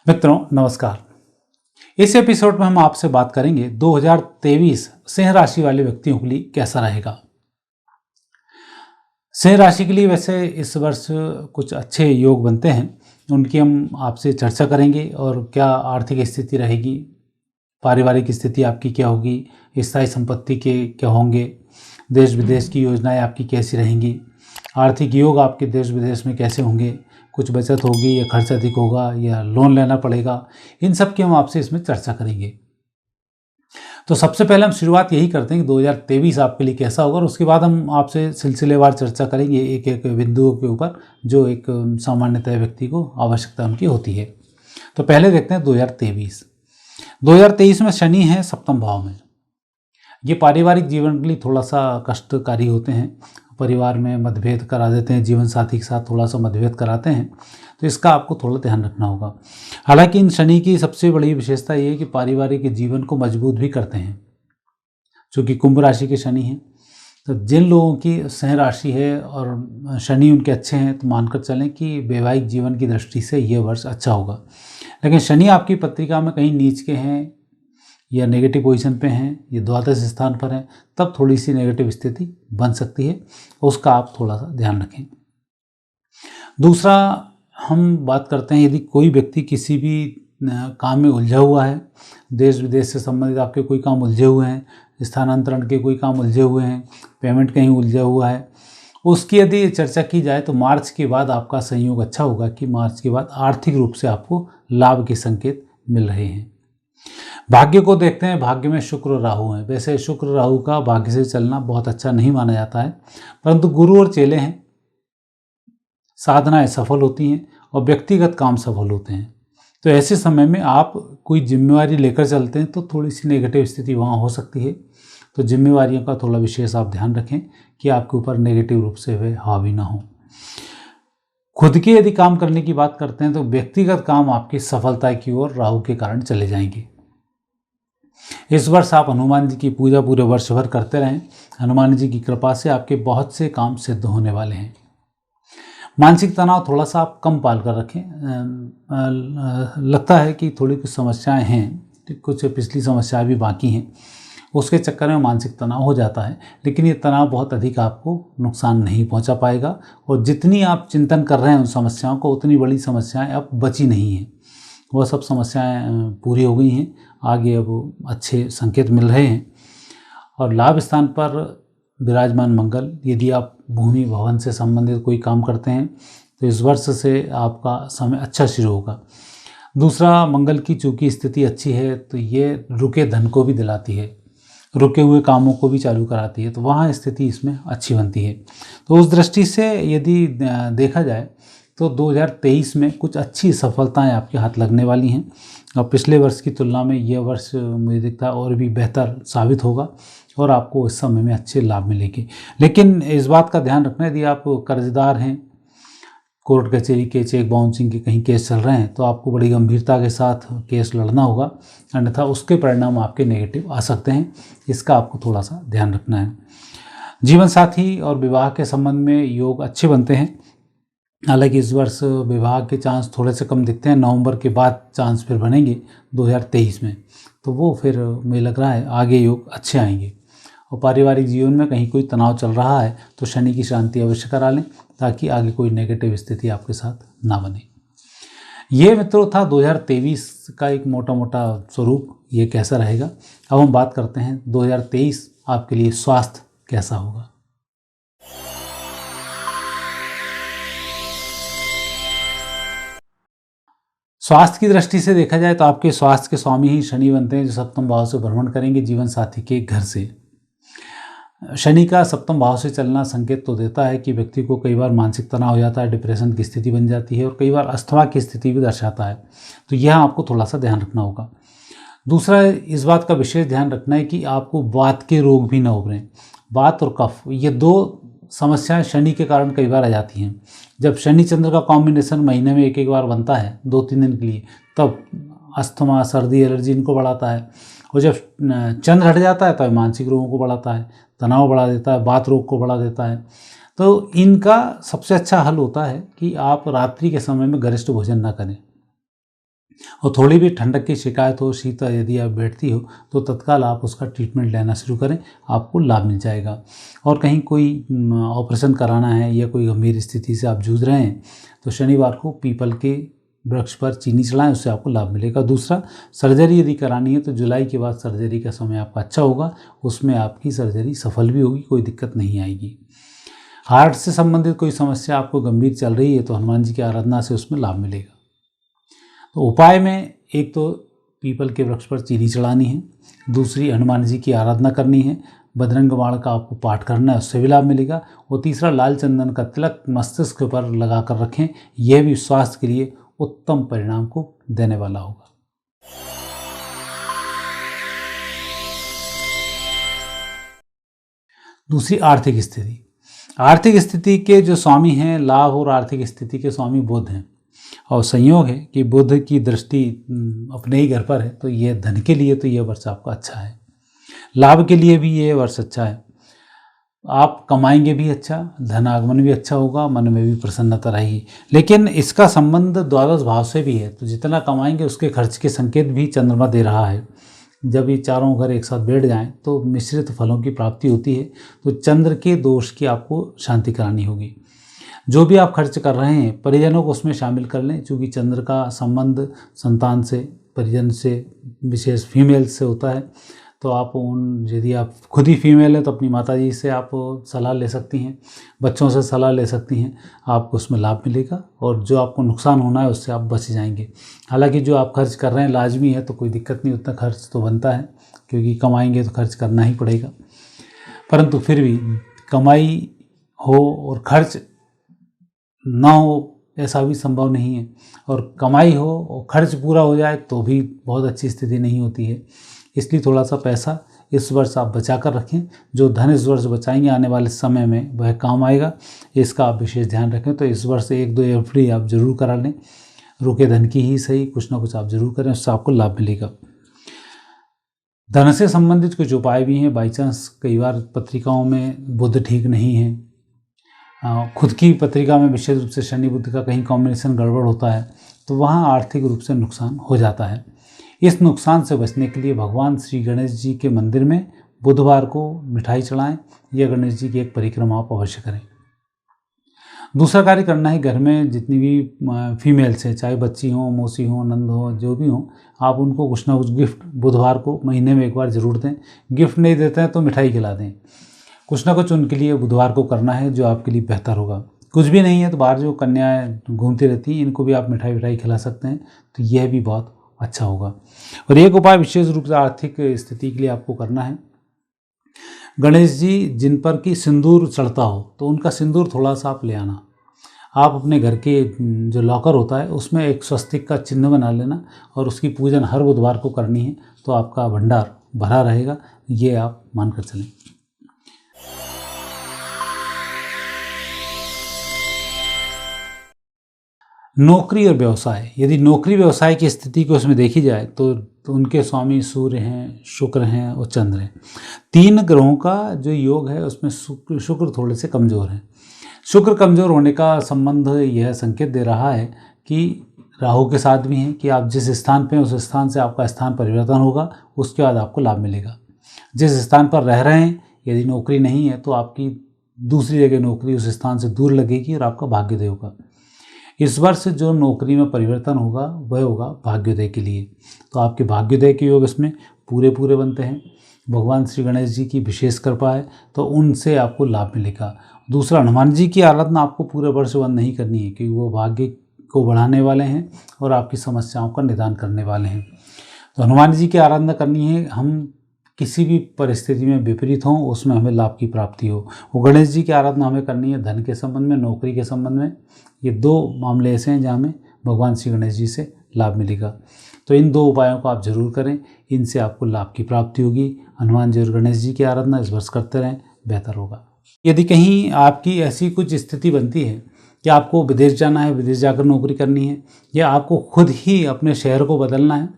मित्रों नमस्कार। इस एपिसोड में हम आपसे बात करेंगे 2023 सिंह राशि वाले व्यक्तियों के लिए कैसा रहेगा। सिंह राशि के लिए वैसे इस वर्ष कुछ अच्छे योग बनते हैं, उनकी हम आपसे चर्चा करेंगे और क्या आर्थिक स्थिति रहेगी, पारिवारिक स्थिति आपकी क्या होगी, स्थायी संपत्ति के क्या होंगे, देश विदेश की योजनाएं आपकी कैसी रहेंगी, आर्थिक योग आपके देश विदेश में कैसे होंगे, कुछ बचत होगी या खर्च अधिक होगा या लोन लेना पड़ेगा, इन सब की हम आपसे इसमें चर्चा करेंगे। तो सबसे पहले हम शुरुआत यही करते हैं कि 2023 आपके लिए कैसा होगा और उसके बाद हम आपसे सिलसिलेवार चर्चा करेंगे एक एक बिंदुओं के ऊपर जो एक सामान्यतः व्यक्ति को आवश्यकता उनकी होती है। तो पहले देखते हैं 2023 में शनि है सप्तम भाव में। ये पारिवारिक जीवन के लिए थोड़ा सा कष्टकारी होते हैं, परिवार में मतभेद करा देते हैं, जीवन साथी के साथ थोड़ा सा मतभेद कराते हैं, तो इसका आपको थोड़ा ध्यान रखना होगा। हालांकि इन शनि की सबसे बड़ी विशेषता ये है कि पारिवारिक जीवन को मजबूत भी करते हैं, चूँकि कुंभ राशि के शनि हैं। तो जिन लोगों की सिंह राशि है और शनि उनके अच्छे हैं तो मानकर चलें कि वैवाहिक जीवन की दृष्टि से यह वर्ष अच्छा होगा। लेकिन शनि आपकी पत्रिका में कहीं नीच के हैं या नेगेटिव पोजीशन पे हैं, ये द्वादश स्थान पर हैं, तब थोड़ी सी नेगेटिव स्थिति बन सकती है, उसका आप थोड़ा सा ध्यान रखें। दूसरा हम बात करते हैं, यदि कोई व्यक्ति किसी भी काम में उलझा हुआ है, देश विदेश से संबंधित आपके कोई काम उलझे हुए हैं, स्थानांतरण के कोई काम उलझे हुए हैं, पेमेंट कहीं उलझा हुआ है, उसकी यदि चर्चा की जाए तो मार्च के बाद आपका संयोग अच्छा होगा कि मार्च के बाद आर्थिक रूप से आपको लाभ के संकेत मिल रहे हैं। भाग्य को देखते हैं, भाग्य में शुक्र और राहु हैं। वैसे शुक्र राहु का भाग्य से चलना बहुत अच्छा नहीं माना जाता है, परंतु गुरु और चेले हैं, साधनाएं सफल होती हैं और व्यक्तिगत काम सफल होते हैं। तो ऐसे समय में आप कोई जिम्मेवारी लेकर चलते हैं तो थोड़ी सी नेगेटिव स्थिति वहाँ हो सकती है, तो जिम्मेवारियों का थोड़ा विशेष आप ध्यान रखें कि आपके ऊपर नेगेटिव रूप से वे हावी ना हो। खुद के यदि काम करने की बात करते हैं तो व्यक्तिगत काम आपकी सफलता की ओर राहु के कारण चले जाएंगे। इस वर्ष आप हनुमान जी की पूजा पूरे वर्ष भर करते रहें, हनुमान जी की कृपा से आपके बहुत से काम सिद्ध होने वाले हैं। मानसिक तनाव थोड़ा सा आप कम पाल कर रखें। लगता है कि थोड़ी कुछ समस्याएं हैं, कुछ पिछली समस्याएं भी बाकी हैं, उसके चक्कर में मानसिक तनाव हो जाता है, लेकिन ये तनाव बहुत अधिक आपको नुकसान नहीं पहुंचा पाएगा और जितनी आप चिंतन कर रहे हैं उन समस्याओं को, उतनी बड़ी समस्याएं अब बची नहीं हैं, वह सब समस्याएं पूरी हो गई हैं। आगे अब अच्छे संकेत मिल रहे हैं और लाभ स्थान पर विराजमान मंगल, यदि आप भूमि भवन से संबंधित कोई काम करते हैं तो इस वर्ष से आपका समय अच्छा शुरू होगा। दूसरा, मंगल की चूँकि स्थिति अच्छी है तो ये रुके धन को भी दिलाती है, रुके हुए कामों को भी चालू कराती है, तो वहाँ स्थिति इसमें अच्छी बनती है। तो उस दृष्टि से यदि देखा जाए तो 2023 में कुछ अच्छी सफलताएं आपके हाथ लगने वाली हैं और पिछले वर्ष की तुलना में यह वर्ष मुझे दिखता है और भी बेहतर साबित होगा और आपको इस समय में अच्छे लाभ मिलेंगे। लेकिन इस बात का ध्यान रखना, यदि आप कर्जदार हैं, कोर्ट कचहरी के चेक बाउंसिंग के कहीं केस चल रहे हैं तो आपको बड़ी गंभीरता के साथ केस लड़ना होगा, अन्यथा उसके परिणाम आपके नेगेटिव आ सकते हैं, इसका आपको थोड़ा सा ध्यान रखना है। जीवन साथी और विवाह के संबंध में योग अच्छे बनते हैं, हालांकि इस वर्ष विवाह के चांस थोड़े से कम दिखते हैं, नवंबर के बाद चांस फिर बनेंगे 2023 में, तो वो फिर मुझे लग रहा है आगे योग अच्छे आएंगे। और पारिवारिक जीवन में कहीं कोई तनाव चल रहा है तो शनि की शांति अवश्य करा लें ताकि आगे कोई नेगेटिव स्थिति आपके साथ ना बने। ये मित्रों था 2023 का एक मोटा मोटा स्वरूप, ये कैसा रहेगा। अब हम बात करते हैं 2023 आपके लिए स्वास्थ्य कैसा होगा। स्वास्थ्य की दृष्टि से देखा जाए तो आपके स्वास्थ्य के स्वामी ही शनि बनते हैं, जो सप्तम भाव से भ्रमण करेंगे जीवन साथी के घर से। शनि का सप्तम भाव से चलना संकेत तो देता है कि व्यक्ति को कई बार मानसिक तनाव हो जाता है, डिप्रेशन की स्थिति बन जाती है और कई बार अस्थमा की स्थिति भी दर्शाता है, तो यह आपको थोड़ा सा ध्यान रखना होगा। दूसरा, इस बात का विशेष ध्यान रखना है कि आपको वात के रोग भी न उभरें। वात और कफ, ये दो समस्याएं शनि के कारण कई बार आ जाती हैं। जब शनि चंद्र का कॉम्बिनेशन महीने में एक बार बनता है 2-3 दिन के लिए, तब अस्थमा, सर्दी, एलर्जी इनको बढ़ाता है और जब चंद्र हट जाता है तो मानसिक रोगों को बढ़ाता है, तनाव बढ़ा देता है, बात रोग को बढ़ा देता है। तो इनका सबसे अच्छा हल होता है कि आप रात्रि के समय में गरिष्ठ भोजन ना करें, और थोड़ी भी ठंडक की शिकायत हो, शीत यदि आप बैठती हो तो तत्काल आप उसका ट्रीटमेंट लेना शुरू करें, आपको लाभ मिल जाएगा। और कहीं कोई ऑपरेशन कराना है या कोई गंभीर स्थिति से आप जूझ रहे हैं तो शनिवार को पीपल के वृक्ष पर चीनी चढ़ाएं, उससे आपको लाभ मिलेगा। दूसरा, सर्जरी यदि करानी है तो जुलाई के बाद सर्जरी का समय आपका अच्छा होगा, उसमें आपकी सर्जरी सफल भी होगी, कोई दिक्कत नहीं आएगी। हार्ट से संबंधित कोई समस्या आपको गंभीर चल रही है तो हनुमान जी की आराधना से उसमें लाभ मिलेगा। तो उपाय में एक तो पीपल के वृक्ष पर चीनी चढ़ानी है, दूसरी हनुमान जी की आराधना करनी है, बजरंग बाण का आपको पाठ करना है, उससे भी लाभ मिलेगा। और तीसरा, लाल चंदन का तिलक मस्तिष्क पर लगा कर रखें, यह भी स्वास्थ्य के लिए उत्तम परिणाम को देने वाला होगा। दूसरी, आर्थिक स्थिति। आर्थिक स्थिति के जो स्वामी हैं, लाभ और आर्थिक स्थिति के स्वामी बुध हैं, और संयोग है कि बुध की दृष्टि अपने ही घर पर है, तो यह धन के लिए तो यह वर्ष आपका अच्छा है, लाभ के लिए भी यह वर्ष अच्छा है। आप कमाएंगे भी अच्छा, धन आगमन भी अच्छा होगा, मन में भी प्रसन्नता रहेगी। लेकिन इसका संबंध द्वादश भाव से भी है, तो जितना कमाएंगे उसके खर्च के संकेत भी चंद्रमा दे रहा है। जब ये चारों घर एक साथ बैठ जाएं तो मिश्रित फलों की प्राप्ति होती है। तो चंद्र के दोष की आपको शांति करानी होगी। जो भी आप खर्च कर रहे हैं, परिजनों को उसमें शामिल कर लें, क्योंकि चंद्र का संबंध संतान से, परिजन से, विशेष फीमेल से होता है। तो आप यदि आप खुद ही फीमेल हैं तो अपनी माता जी से आप सलाह ले सकती हैं, बच्चों से सलाह ले सकती हैं, आपको उसमें लाभ मिलेगा और जो आपको नुकसान होना है उससे आप बच जाएंगे। हालांकि जो आप खर्च कर रहे हैं लाजमी है तो कोई दिक्कत नहीं, उतना खर्च तो बनता है, क्योंकि कमाएंगे तो खर्च करना ही पड़ेगा। परंतु फिर भी कमाई हो और खर्च ना हो ऐसा भी संभव नहीं है, और कमाई हो और खर्च पूरा हो जाए तो भी बहुत अच्छी स्थिति नहीं होती है। इसलिए थोड़ा सा पैसा इस वर्ष आप बचा कर रखें, जो धन इस वर्ष बचाएंगे आने वाले समय में वह काम आएगा, इसका आप विशेष ध्यान रखें। तो इस वर्ष 1-2 एफडी आप जरूर करा लें, रुके धन की ही सही, कुछ ना कुछ आप जरूर करें, उससे आपको लाभ मिलेगा। धन से संबंधित कुछ उपाय भी हैं। बाई चांस कई बार पत्रिकाओं में बुध ठीक नहीं है, खुद की पत्रिका में विशेष रूप से शनि बुध का कहीं कॉम्बिनेशन गड़बड़ होता है, तो वहाँ आर्थिक रूप से नुकसान हो जाता है। इस नुकसान से बचने के लिए भगवान श्री गणेश जी के मंदिर में बुधवार को मिठाई चढ़ाएं या गणेश जी की एक परिक्रमा आप अवश्य करें। दूसरा कार्य करना है, घर में जितनी भी फीमेल्स हैं, चाहे बच्ची हों, मौसी हों, नंद हों, जो भी हों, आप उनको कुछ ना कुछ गिफ्ट बुधवार को महीने में एक बार ज़रूर दें। गिफ्ट नहीं देते हैं तो मिठाई खिला दें, कुछ ना कुछ उनके लिए बुधवार को करना है, जो आपके लिए बेहतर होगा। कुछ भी नहीं है तो बाहर जो कन्याएं घूमती रहती हैं, इनको भी आप मिठाई खिला सकते हैं, तो यह भी बहुत अच्छा होगा। और एक उपाय विशेष रूप से आर्थिक स्थिति के लिए आपको करना है, गणेश जी जिन पर कि सिंदूर चढ़ता हो तो उनका सिंदूर थोड़ा सा आप ले आना। आप अपने घर के जो लॉकर होता है उसमें एक स्वस्तिक का चिन्ह बना लेना और उसकी पूजन हर बुधवार को करनी है, तो आपका भंडार भरा रहेगा, ये आप मानकर चलें। नौकरी और व्यवसाय, यदि नौकरी व्यवसाय की स्थिति को उसमें देखी जाए तो उनके स्वामी सूर्य हैं, शुक्र हैं और चंद्र हैं। 3 ग्रहों का जो योग है उसमें शुक्र थोड़े से कमज़ोर हैं। शुक्र कमज़ोर होने का संबंध यह संकेत दे रहा है कि राहु के साथ भी हैं कि आप जिस स्थान पे उस स्थान से आपका स्थान परिवर्तन होगा, उसके बाद आपको लाभ मिलेगा। जिस स्थान पर रह रहे हैं यदि नौकरी नहीं है तो आपकी दूसरी जगह नौकरी उस स्थान से दूर लगेगी और आपका भाग्योदय होगा। इस वर्ष जो नौकरी में परिवर्तन होगा वह होगा भाग्योदय के लिए, तो आपके भाग्योदय के योग इसमें पूरे बनते हैं। भगवान श्री गणेश जी की विशेष कृपा है तो उनसे आपको लाभ मिलेगा। दूसरा, हनुमान जी की आराधना आपको पूरे वर्ष बंद नहीं करनी है, क्योंकि वो भाग्य को बढ़ाने वाले हैं और आपकी समस्याओं का निदान करने वाले हैं। तो हनुमान जी की आराधना करनी है। हम किसी भी परिस्थिति में विपरीत हों उसमें हमें लाभ की प्राप्ति हो, वो गणेश जी की आराधना हमें करनी है। धन के संबंध में, नौकरी के संबंध में, ये 2 मामले ऐसे हैं जहाँ हमें भगवान श्री गणेश जी से लाभ मिलेगा। तो इन 2 उपायों को आप जरूर करें, इनसे आपको लाभ की प्राप्ति होगी। हनुमान जी और गणेश जी की आराधना इस वर्ष करते रहें, बेहतर होगा। यदि कहीं आपकी ऐसी कुछ स्थिति बनती है कि आपको विदेश जाना है, विदेश जाकर नौकरी करनी है, या आपको खुद ही अपने शहर को बदलना है,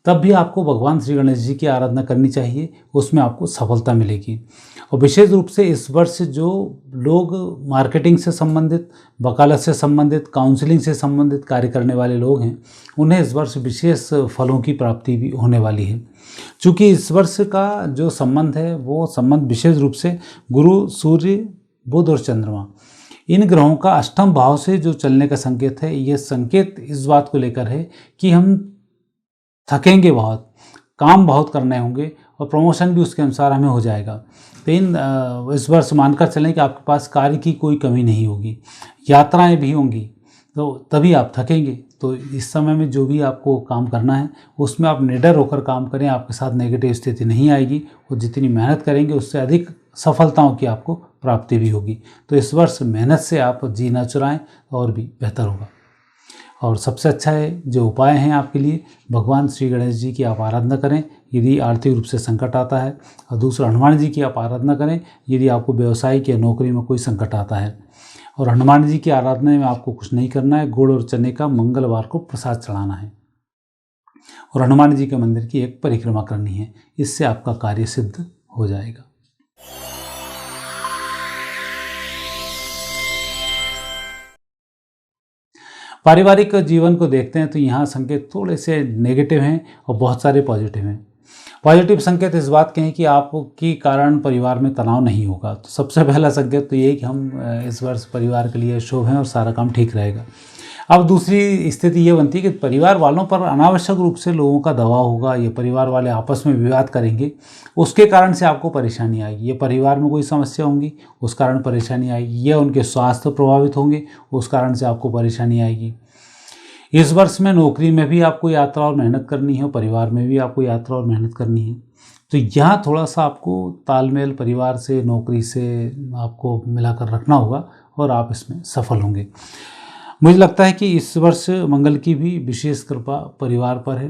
तब भी आपको भगवान श्री गणेश जी की आराधना करनी चाहिए, उसमें आपको सफलता मिलेगी। और विशेष रूप से इस वर्ष जो लोग मार्केटिंग से संबंधित, वकालत से संबंधित, काउंसलिंग से संबंधित कार्य करने वाले लोग हैं, उन्हें इस वर्ष विशेष फलों की प्राप्ति भी होने वाली है। चूँकि इस वर्ष का जो संबंध है वो संबंध विशेष रूप से गुरु, सूर्य, बुध और चंद्रमा, इन ग्रहों का अष्टम भाव से जो चलने का संकेत है, ये संकेत इस बात को लेकर है कि हम थकेंगे बहुत, काम बहुत करने होंगे और प्रमोशन भी उसके अनुसार हमें हो जाएगा। तो इस वर्ष मानकर चलें कि आपके पास कार्य की कोई कमी नहीं होगी, यात्राएं भी होंगी, तो तभी आप थकेंगे। तो इस समय में जो भी आपको काम करना है उसमें आप निडर होकर काम करें, आपके साथ नेगेटिव स्थिति नहीं आएगी और जितनी मेहनत करेंगे उससे अधिक सफलताओं की आपको प्राप्ति भी होगी। तो इस वर्ष मेहनत से आप जी ना चुराएं और भी बेहतर होगा। और सबसे अच्छा है जो उपाय हैं आपके लिए, भगवान श्री गणेश जी की आप आराधना करें यदि आर्थिक रूप से संकट आता है, और दूसरा हनुमान जी की आप आराधना करें यदि आपको व्यवसायिक या नौकरी में कोई संकट आता है। और हनुमान जी की आराधना में आपको कुछ नहीं करना है, गुड़ और चने का मंगलवार को प्रसाद चढ़ाना है और हनुमान जी के मंदिर की एक परिक्रमा करनी है, इससे आपका कार्य सिद्ध हो जाएगा। पारिवारिक जीवन को देखते हैं तो यहाँ संकेत थोड़े से नेगेटिव हैं और बहुत सारे पॉजिटिव हैं। पॉजिटिव संकेत इस बात के हैं कि आपके कारण परिवार में तनाव नहीं होगा। तो सबसे पहला संकेत तो ये है कि हम इस वर्ष परिवार के लिए शुभ हैं और सारा काम ठीक रहेगा। अब दूसरी स्थिति ये बनती है कि परिवार वालों पर अनावश्यक रूप से लोगों का दबाव होगा, ये परिवार वाले आपस में विवाद करेंगे, उसके कारण से आपको परेशानी आएगी। ये परिवार में कोई समस्या होंगी, उस कारण परेशानी आएगी। ये उनके स्वास्थ्य प्रभावित होंगे, उस कारण से आपको परेशानी आएगी। इस वर्ष में नौकरी में भी आपको यात्रा और मेहनत करनी है और परिवार में भी आपको यात्रा और मेहनत करनी है। तो यहाँ थोड़ा सा आपको तालमेल परिवार से, नौकरी से आपको मिलाकर रखना होगा और आप इसमें सफल होंगे। मुझे लगता है कि इस वर्ष मंगल की भी विशेष कृपा परिवार पर है,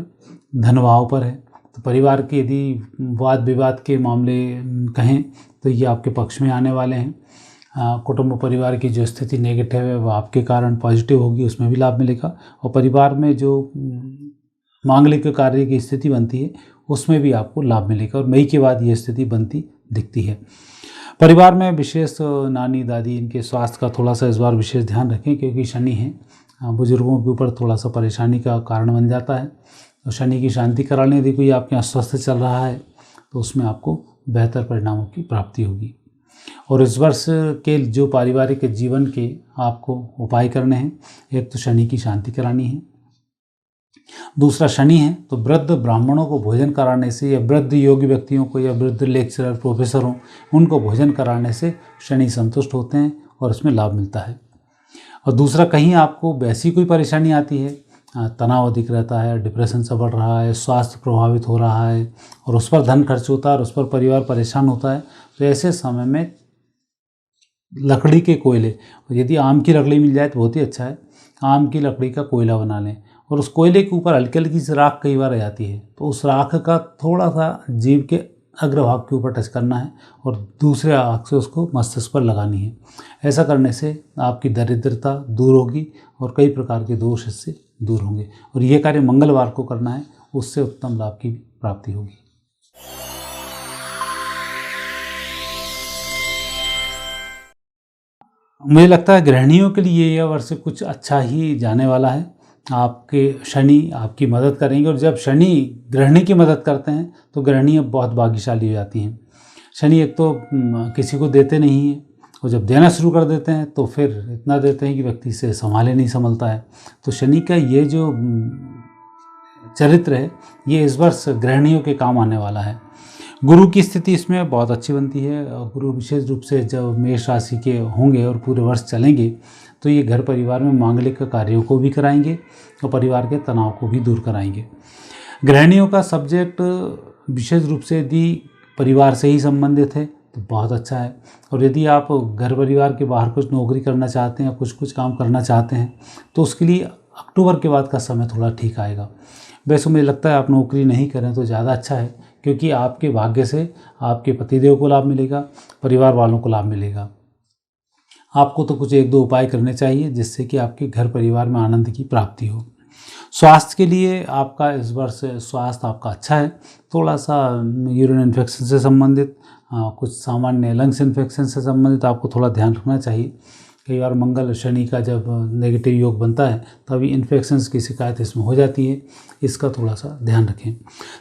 धनभाव पर है। तो परिवार के यदि वाद विवाद के मामले कहें तो ये आपके पक्ष में आने वाले हैं। कुटुंब परिवार की जो स्थिति नेगेटिव है वह आपके कारण पॉजिटिव होगी, उसमें भी लाभ मिलेगा। और परिवार में जो मांगलिक कार्य की स्थिति बनती है उसमें भी आपको लाभ मिलेगा और मई के बाद ये स्थिति बनती दिखती है। परिवार में विशेष नानी दादी इनके स्वास्थ्य का थोड़ा सा इस बार विशेष ध्यान रखें, क्योंकि शनि है, बुजुर्गों के ऊपर थोड़ा सा परेशानी का कारण बन जाता है। तो शनि की शांति कराने यदि कोई आपके यहाँ स्वस्थ चल रहा है तो उसमें आपको बेहतर परिणामों की प्राप्ति होगी। और इस वर्ष के जो पारिवारिक जीवन के आपको उपाय करने हैं, एक तो शनि की शांति करानी है, दूसरा शनि है तो वृद्ध ब्राह्मणों को भोजन कराने से, या वृद्ध योगी व्यक्तियों को, या वृद्ध लेक्चरर प्रोफेसर हों उनको भोजन कराने से शनि संतुष्ट होते हैं और उसमें लाभ मिलता है। और दूसरा, कहीं आपको वैसी कोई परेशानी आती है, तनाव अधिक रहता है, डिप्रेशन से बढ़ रहा है, स्वास्थ्य प्रभावित हो रहा है और उस पर धन खर्च होता है और उस पर परिवार परेशान होता है, तो ऐसे समय में लकड़ी के कोयले, यदि आम की लकड़ी मिल जाए तो बहुत ही अच्छा है, आम की लकड़ी का कोयला बना लें और उस कोयले के ऊपर हल्की हल्की सी राख कई बार आ जाती है, तो उस राख का थोड़ा सा जीभ के अग्रभाग के ऊपर टच करना है और दूसरे आँख से उसको मस्तिष्क पर लगानी है। ऐसा करने से आपकी दरिद्रता दूर होगी और कई प्रकार के दोष इससे दूर होंगे। और ये कार्य मंगलवार को करना है, उससे उत्तम लाभ की प्राप्ति होगी। मुझे लगता है गृहिणियों के लिए यह वर्ष कुछ अच्छा ही जाने वाला है। आपके शनि आपकी मदद करेंगे और जब शनि गृहिणी की मदद करते हैं तो गृहिणियाँ बहुत भाग्यशाली हो जाती हैं। शनि एक तो किसी को देते नहीं हैं और जब देना शुरू कर देते हैं तो फिर इतना देते हैं कि व्यक्ति से संभाले नहीं संभलता है। तो शनि का ये जो चरित्र है ये इस वर्ष गृहिणियों के काम आने वाला है। गुरु की स्थिति इसमें बहुत अच्छी बनती है। गुरु विशेष रूप से जब मेष राशि के होंगे और पूरे वर्ष चलेंगे तो ये घर परिवार में मांगलिक कार्यों को भी कराएंगे और परिवार के तनाव को भी दूर कराएंगे। गृहिणियों का सब्जेक्ट विशेष रूप से यदि परिवार से ही संबंधित है तो बहुत अच्छा है। और यदि आप घर परिवार के बाहर कुछ नौकरी करना चाहते हैं, कुछ काम करना चाहते हैं तो उसके लिए अक्टूबर के बाद का समय थोड़ा ठीक आएगा। वैसे मुझे लगता है आप नौकरी नहीं करें तो ज़्यादा अच्छा है, क्योंकि आपके भाग्य से आपके पतिदेव को लाभ मिलेगा, परिवार वालों को लाभ मिलेगा। आपको तो कुछ एक दो उपाय करने चाहिए जिससे कि आपके घर परिवार में आनंद की प्राप्ति हो। स्वास्थ्य के लिए आपका इस वर्ष स्वास्थ्य आपका अच्छा है। थोड़ा सा यूरिन इन्फेक्शन से संबंधित, कुछ सामान्य लंग्स इन्फेक्शन से संबंधित आपको थोड़ा ध्यान रखना चाहिए। कई बार मंगल शनि का जब नेगेटिव योग बनता है तभी इन्फेक्शंस की शिकायत इसमें हो जाती है, इसका थोड़ा सा ध्यान रखें।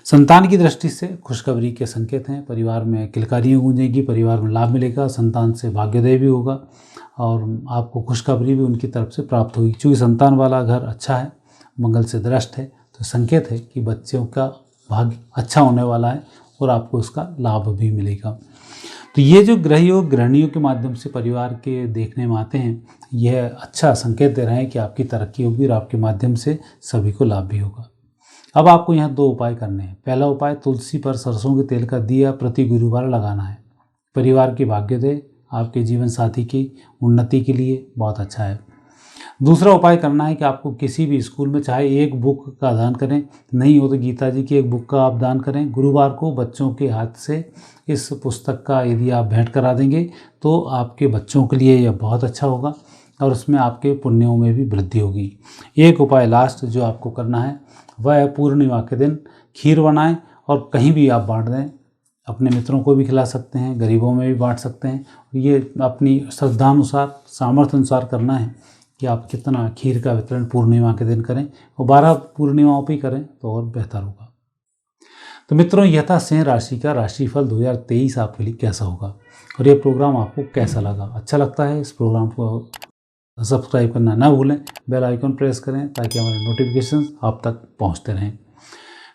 संतान की दृष्टि से खुशखबरी के संकेत हैं। परिवार में किलकारियाँ गूंजेगी, परिवार में लाभ मिलेगा, संतान से भाग्योदय भी होगा और आपको खुशखबरी भी उनकी तरफ से प्राप्त होगी। चूँकि संतान वाला घर अच्छा है, मंगल से दृष्ट है, तो संकेत है कि बच्चों का भाग्य अच्छा होने वाला है और आपको उसका लाभ भी मिलेगा। तो ये जो ग्रह योग गृहिणियों के माध्यम से परिवार के देखने में आते हैं, यह अच्छा संकेत दे रहे हैं कि आपकी तरक्की होगी और आपके माध्यम से सभी को लाभ भी होगा। अब आपको यहाँ 2 उपाय करने हैं। पहला उपाय, तुलसी पर सरसों के तेल का दिया प्रति गुरुवार लगाना है। परिवार की भाग्योदय, आपके जीवन साथी की उन्नति के लिए बहुत अच्छा है। दूसरा उपाय करना है कि आपको किसी भी स्कूल में चाहे एक बुक का दान करें, नहीं हो तो गीता जी की एक बुक का आप दान करें। गुरुवार को बच्चों के हाथ से इस पुस्तक का यदि आप भेंट करा देंगे तो आपके बच्चों के लिए यह बहुत अच्छा होगा और उसमें आपके पुण्यों में भी वृद्धि होगी। एक उपाय लास्ट जो आपको करना है वह है, पूर्णिमा के दिन खीर बनाएं और कहीं भी आप बांट दें। अपने मित्रों को भी खिला सकते हैं, गरीबों में भी बांट सकते हैं। ये अपनी श्रद्धानुसार, सामर्थ्य अनुसार करना है कि आप कितना खीर का वितरण पूर्णिमा के दिन करें और 12 पूर्णिमाओं पर करें तो और बेहतर होगा। तो मित्रों, यह था सिंह राशि का राशिफल 2023 आपके लिए कैसा होगा और यह प्रोग्राम आपको कैसा लगा। अच्छा लगता है इस प्रोग्राम को सब्सक्राइब करना ना भूलें, बेल आइकन प्रेस करें ताकि हमारे नोटिफिकेशंस आप तक पहुंचते रहें।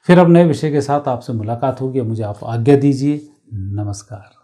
फिर अब नए विषय के साथ आपसे मुलाकात होगी। मुझे आप आज्ञा दीजिए। नमस्कार।